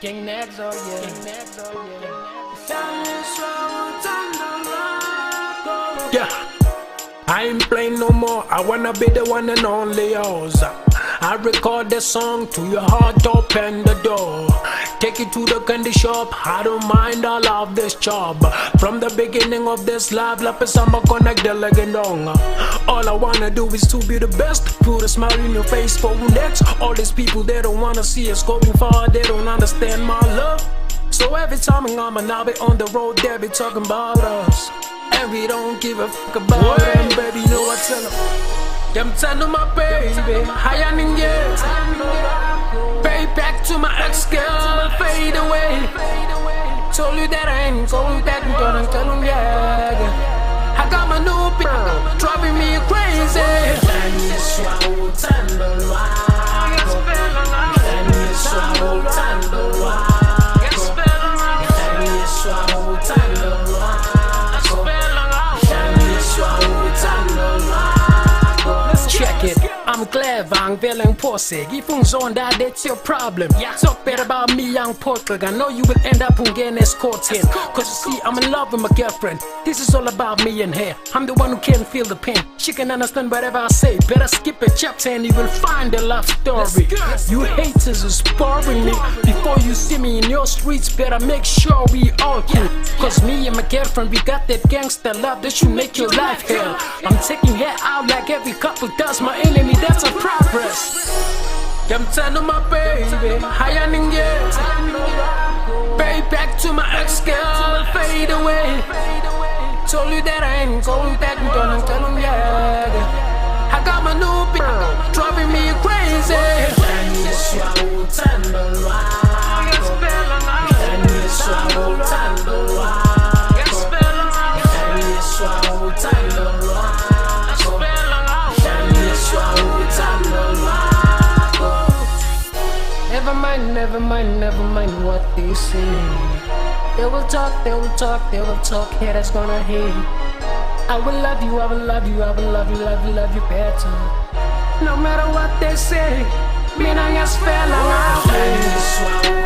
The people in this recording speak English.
King Nags, oh yeah. Yeah, I ain't playing no more. I wanna be the one and only yours. I record the song to your heart, open the door. Take you to the candy shop, I don't mind, I love this job. From the beginning of this life, la pesamba connect the legendong. All I wanna do is to be the best. Put a smile in your face for next. All these people, they don't wanna see us going far, they don't understand my love. So every time I'm an be on the road, they be talking about us. And we don't give a fuck about them, baby, you know what I tell them tell my baby, hi years. Pay back to my ex-girl, fade away. Told you that I ain't going back, I'm gonna tell them yeah. I got my new bitch, driving me crazy. Check it, I'm glad I'm feeling pussy. If you're on that, that's your problem. Talk bad about me, young portrait. I know you will end up getting escorted. Cause you see, I'm in love with my girlfriend. This is all about me and her. I'm the one who can feel the pain. She can understand whatever I say. Better skip a chapter and you will find the love story. You haters are spoiling me. Before you see me in your streets, better make sure we all cool. Cause me and my girlfriend, we got that gangster love that should make your life hell. I'm taking her out like every couple does. My enemy, that's a progress. Them telling my baby, hi years. Pay back to my ex-girl, fade away. Told you that I ain't going back, I'm gonna tell them yeah. I got my new bitch, driving me crazy. Never mind what they say. They will talk, yeah, that's gonna hate. I will love you, I will love you, I will love you, love you better. No matter what they say, me na yaspela. Then you swallow